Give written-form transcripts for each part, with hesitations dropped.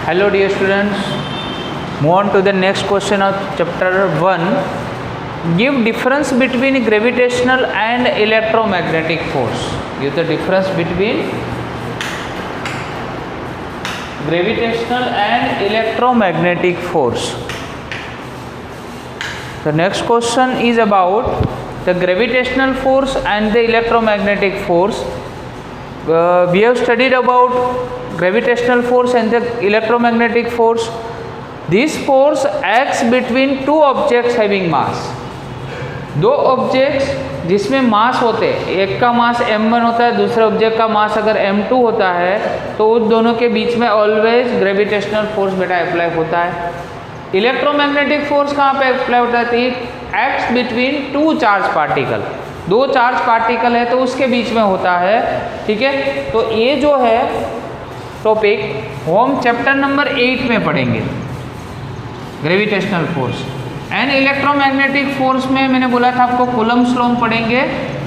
Hello dear students, move on to the next question of chapter 1. Give difference between gravitational and electromagnetic force. Give the difference between gravitational and electromagnetic force. The next question is about the gravitational force and the electromagnetic force. We have studied about gravitational force and the electromagnetic force. This force acts between two objects having mass. दो objects जिसमें मास होते हैं, एक का मास m1 होता है, दूसरे object का मास अगर m2 होता है तो उन दोनों के बीच में ऑलवेज ग्रेविटेशनल फोर्स बेटा अप्लाई होता है. इलेक्ट्रोमैग्नेटिक फोर्स कहाँ पे अप्लाई होता है? Acts between two charge particle. दो चार्ज पार्टिकल है तो उसके बीच में होता है. ठीक है, तो ये जो है टॉपिक हम चैप्टर नंबर 8 में पढ़ेंगे, gravitational force. And electromagnetic force में मैंने बोला था आपको कूलम्ब्स लॉ पढ़ेंगे,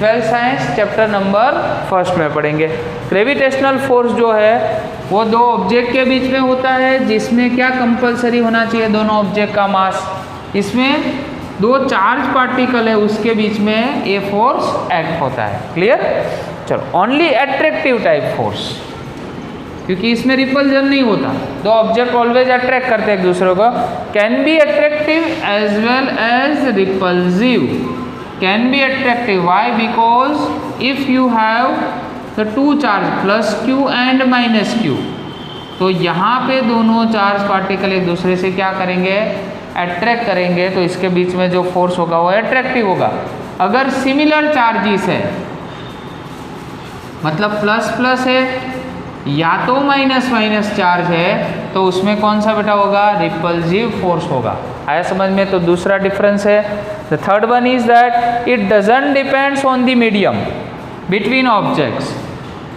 12th साइंस चैप्टर नंबर 1 में पढ़ेंगे. ग्रेविटेशनल फोर्स जो है वो दो ऑब्जेक्ट के बीच में होता है जिसमें क्या कंपलसरी होना चाहिए? दोनों ऑब्जेक्ट का मास. इसमें दो चार्ज पार्टिकल है उसके बीच में ये फोर्स एक्ट होता है. क्लियर? चलो, ओनली अट्रैक्टिव टाइप फोर्स, क्योंकि इसमें रिपल्जन नहीं होता. दो ऑब्जेक्ट ऑलवेज अट्रैक्ट करते हैं एक दूसरे को. Can be attractive as well as repulsive. Can be attractive. Why? Because if you have the two charge plus Q and minus Q, तो यहाँ पे दोनों चार्ज पार्टिकल एक दूसरे से क्या करेंगे? अट्रैक्ट करेंगे. तो इसके बीच में जो फोर्स होगा वो अट्रैक्टिव होगा. अगर सिमिलर चार्जेस है, मतलब प्लस प्लस है या तो माइनस माइनस चार्ज है, तो उसमें कौन सा बेटा होगा? रिपल्सिव फोर्स होगा. आया समझ में? तो दूसरा डिफरेंस है. The third one is that it doesn't depends on the medium between objects.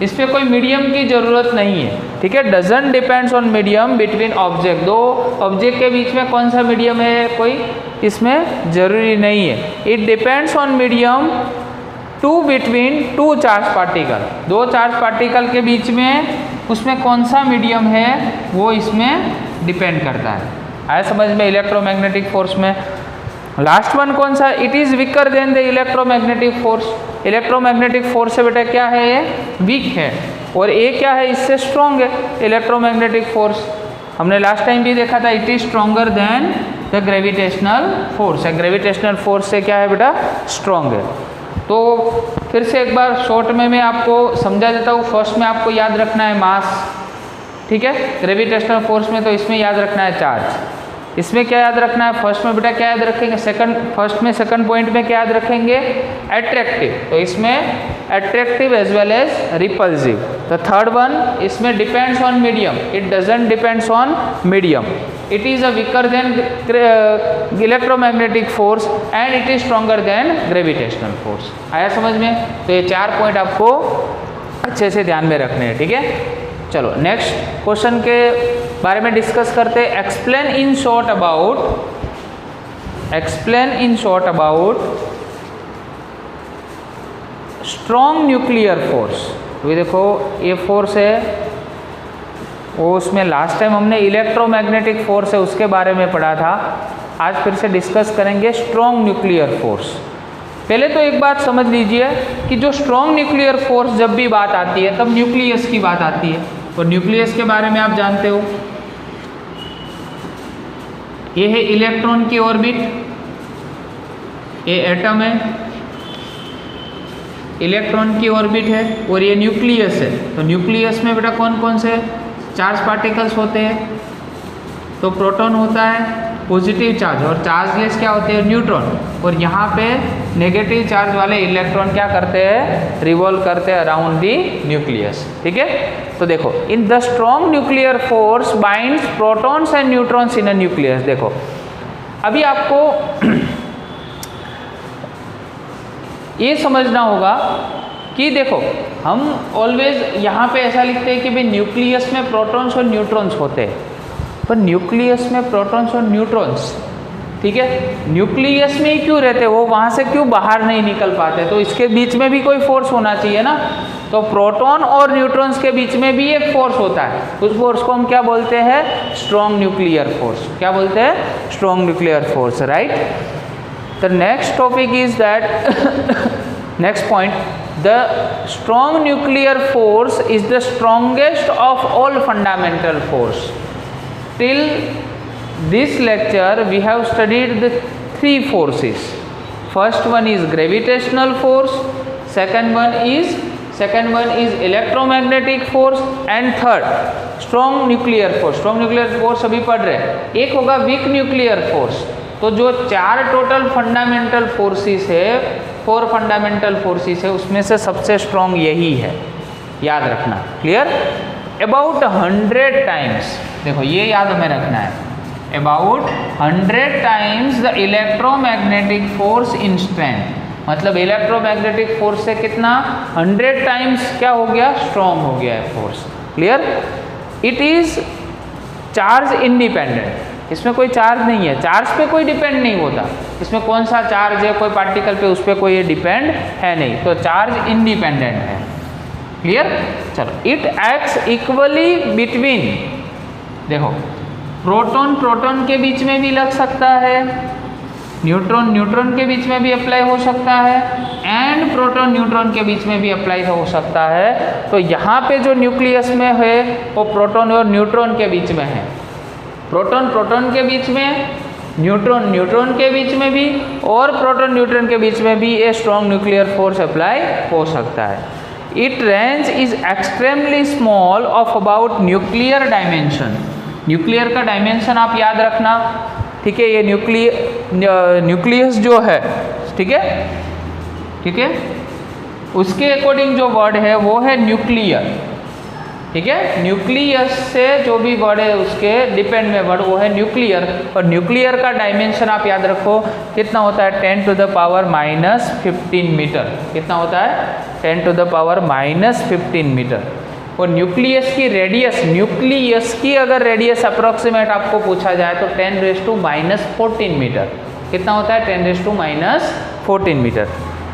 इस पर कोई मीडियम की जरूरत नहीं है. ठीक है, doesn't depends on medium between object. दो ऑब्जेक्ट के बीच में कौन सा मीडियम है? कोई इसमें जरूरी नहीं है. It depends on medium to between two charge particle. दो चार्ज पार्टिकल के बीच में उसमें कौन सा मीडियम है वो इसमें डिपेंड करता है. आया समझ में? इलेक्ट्रोमैग्नेटिक फोर्स में लास्ट वन कौन सा? It is weaker then the electromagnetic force. Electromagnetic force से बेटा क्या है? ये वीक है. और ये क्या है? इससे स्ट्रॉन्ग है. इलेक्ट्रोमैग्नेटिक फोर्स हमने लास्ट टाइम भी देखा था, it is stronger then the gravitational force. Gravitational force से क्या है बेटा? स्ट्रॉन्ग है. तो फिर से एक बार शॉर्ट में मैं आपको समझा देता हूँ. फर्स्ट में आपको याद रखना है मास. ठीक है, ग्रेविटेशनल फोर्स में तो इसमें याद रखना है चार्ज. इसमें क्या याद रखना है? फर्स्ट में बेटा क्या याद रखेंगे? सेकंड पॉइंट में क्या याद रखेंगे? अट्रैक्टिव. तो इसमें attractive as well as repulsive. The third one, इसमें depends on medium. It doesn't depends on medium. It is a weaker than electromagnetic force and it is stronger than gravitational force. आया समझ में? तो ये 4 point आपको अच्छे से ध्यान में रखने हैं. ठीक है, चलो नेक्स्ट क्वेश्चन के बारे में डिस्कस करते हैं. Explain in short about strong nuclear force. तो देखो ये फोर्स है वो, उसमें लास्ट टाइम हमने इलेक्ट्रोमैग्नेटिक फोर्स है उसके बारे में पढ़ा था. आज फिर से डिस्कस करेंगे स्ट्रॉन्ग न्यूक्लियर फोर्स. पहले तो एक बात समझ लीजिए कि जो स्ट्रॉन्ग न्यूक्लियर फोर्स जब भी बात आती है तब न्यूक्लियस की बात आती है. और न्यूक्लियस के बारे में आप जानते हो, ये है इलेक्ट्रॉन की ऑर्बिट, ये एटम है, इलेक्ट्रॉन की ऑर्बिट है, और ये न्यूक्लियस है. तो न्यूक्लियस में बेटा कौन कौन से चार्ज पार्टिकल्स होते हैं? तो प्रोटॉन होता है पॉजिटिव चार्ज, और चार्जलेस क्या होते हैं? न्यूट्रॉन. और यहाँ पे नेगेटिव चार्ज वाले इलेक्ट्रॉन क्या करते हैं? रिवॉल्व करते हैं अराउंड दी न्यूक्लियस. ठीक है, तो देखो in the strong nuclear force binds protons and neutrons in a nucleus. देखो अभी आपको ये समझना होगा कि देखो हम ऑलवेज यहाँ पे ऐसा लिखते हैं कि भाई न्यूक्लियस में प्रोटॉन्स और न्यूट्रॉन्स होते हैं, पर न्यूक्लियस में प्रोटॉन्स और न्यूट्रॉन्स ठीक है, न्यूक्लियस में ही क्यों रहते, वो वहाँ से क्यों बाहर नहीं निकल पाते, तो इसके बीच में भी कोई फोर्स होना चाहिए ना। तो प्रोटॉन और न्यूट्रॉन्स के बीच में भी एक फोर्स होता है, उस फोर्स को हम क्या बोलते हैं, स्ट्रॉन्ग न्यूक्लियर फोर्स। क्या बोलते हैं, strong nuclear force, right. The next topic is that next point, the strong nuclear force is the strongest of all fundamental force. Till this lecture we have studied the three forces. First one is gravitational force, second one is electromagnetic force and third strong nuclear force. Strong nuclear force अभी पढ़ रहे हैं। एक होगा weak nuclear force। तो जो चार total fundamental forces है, 4 फंडामेंटल फोर्सेस है, उसमें से सबसे स्ट्रॉन्ग यही है, याद रखना। क्लियर। अबाउट 100 टाइम्स, देखो ये याद हमें रखना है, about 100 times the electromagnetic force in strength, मतलब इलेक्ट्रोमैग्नेटिक फोर्स से कितना, 100 टाइम्स क्या हो गया, स्ट्रॉन्ग हो गया है force. Clear. It is charge independent, इसमें कोई चार्ज नहीं है, चार्ज पे कोई डिपेंड नहीं होता, इसमें कौन सा चार्ज है, कोई पार्टिकल पे, उस पर कोई डिपेंड है नहीं, तो चार्ज इंडिपेंडेंट है। क्लियर। चलो, इट एक्ट्स इक्वली बिटवीन, देखो प्रोटॉन प्रोटॉन के बीच में भी लग सकता है, न्यूट्रॉन न्यूट्रॉन के बीच में भी अप्लाई हो सकता है, एंड प्रोटॉन न्यूट्रॉन के बीच में भी अप्लाई हो सकता है। तो यहाँ पे जो न्यूक्लियस में है वो प्रोटॉन और न्यूट्रॉन के बीच में है, प्रोटॉन प्रोटॉन के बीच में, न्यूट्रॉन न्यूट्रॉन के बीच में भी, और प्रोटॉन न्यूट्रॉन के बीच में भी ये स्ट्रॉन्ग न्यूक्लियर फोर्स अप्लाई हो सकता है। It range is extremely small of about nuclear dimension. Nuclear का डायमेंशन आप याद रखना, ठीक है, ये न्यूक्लियस जो है, ठीक है, ठीक है, उसके अकॉर्डिंग जो वर्ड है वो है न्यूक्लियर, ठीक है, न्यूक्लियस से जो भी वर्ड है उसके डिपेंड में वर्ड वो है न्यूक्लियर। और न्यूक्लियर का डायमेंशन आप याद रखो कितना होता है, 10 to the power -15 मीटर। कितना होता है, 10 to the power -15 मीटर। और न्यूक्लियस की रेडियस, न्यूक्लियस की अगर रेडियस अप्रोक्सीमेट आपको पूछा जाए तो 10⁻⁻14 मीटर। कितना होता है, 10⁻⁻14 metre,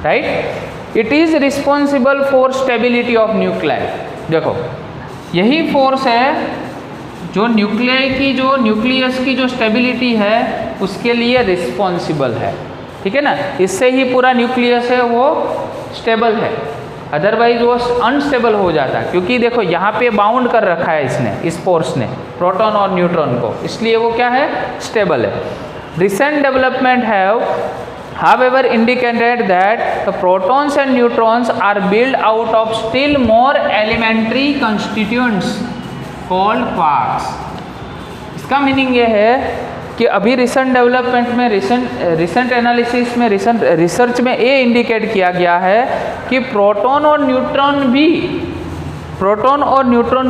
right. It is responsible for stability of nuclei. देखो यही फोर्स है जो न्यूक्लियाई की, जो न्यूक्लियस की जो स्टेबिलिटी है उसके लिए रिस्पॉन्सिबल है, ठीक है ना। इससे ही पूरा न्यूक्लियस है वो स्टेबल है, अदरवाइज वो अनस्टेबल हो जाता है, क्योंकि देखो यहाँ पे बाउंड कर रखा है इसने, इस फोर्स ने प्रोटॉन और न्यूट्रॉन को, इसलिए वो क्या है, स्टेबल है। Recent development have however indicated that the protons and neutrons are built out of still more elementary constituents called quarks। इसका मीनिंग ये है कि अभी रिसेंट डेवलपमेंट में, रिसेंट एनालिसिस में, रिसेंट रिसर्च में ये इंडिकेट किया गया है कि प्रोटॉन और न्यूट्रॉन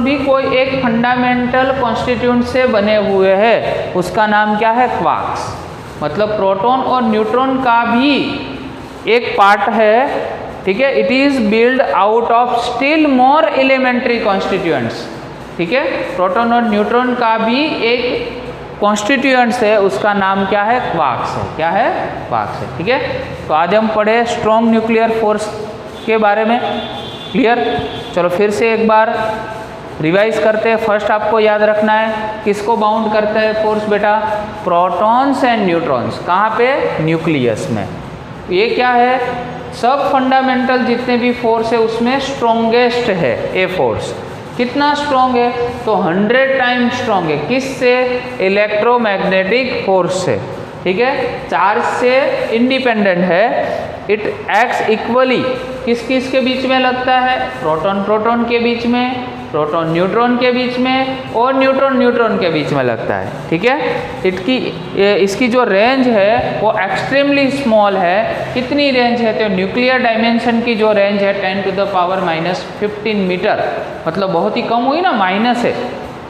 भी कोई एक फंडामेंटल कॉन्स्टिट्यूएंट से बने हुए हैं, उसका नाम क्या है, क्वार्क्स। मतलब प्रोटॉन और न्यूट्रॉन का भी एक पार्ट है, ठीक है, it is build out of still more elementary constituents, ठीक है, प्रोटॉन और न्यूट्रॉन का भी एक कॉन्स्टिट्यूएंट्स है, उसका नाम क्या है, क्वार्क्स है। क्या है, क्वार्क्स है, ठीक है। तो आज हम पढ़े स्ट्रॉन्ग न्यूक्लियर फोर्स के बारे में। क्लियर। चलो फिर से एक बार रिवाइज करते हैं। फर्स्ट आपको याद रखना है किसको बाउंड करता है फोर्स बेटा, प्रोटॉन्स एंड न्यूट्रॉन्स। कहाँ पे, न्यूक्लियस में। ये क्या है, सब फंडामेंटल जितने भी फोर्स है उसमें स्ट्रॉन्गेस्ट है ए फोर्स। कितना स्ट्रॉन्ग है, तो 100 टाइम स्ट्रॉन्ग है। किससे, इलेक्ट्रोमैग्नेटिक फोर्स से, ठीक है, चार्ज से इंडिपेंडेंट है। इट एक्ट्स इक्वली किस किस के बीच में लगता है, प्रोटॉन प्रोटॉन के बीच में, प्रोटॉन न्यूट्रॉन के बीच में, और न्यूट्रॉन न्यूट्रॉन के बीच में लगता है, ठीक है। इसकी जो रेंज है वो एक्सट्रीमली स्मॉल है। कितनी रेंज है, तो न्यूक्लियर डायमेंशन की जो रेंज है 10 to the power -15 मीटर, मतलब बहुत ही कम हुई ना, माइनस है,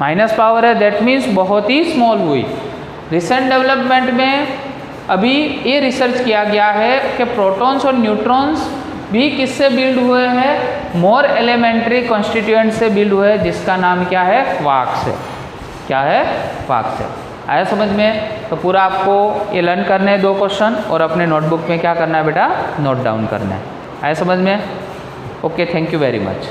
माइनस पावर है, दैट मीन्स बहुत ही स्मॉल हुई। रिसेंट डेवलपमेंट में अभी ये रिसर्च किया गया है कि प्रोटॉन्स और न्यूट्रॉन्स भी किससे बिल्ड हुए हैं, मोर एलिमेंट्री कॉन्स्टिट्यूएंट से बिल्ड हुए हैं, जिसका नाम क्या है, क्वार्क्स है। क्या है, क्वार्क्स है, आया समझ में? तो पूरा आपको ये लर्न करने हैं 2 क्वेश्चन और अपने नोटबुक में क्या करना है बेटा, नोट डाउन करना है। आया समझ में? Okay, thank you very much.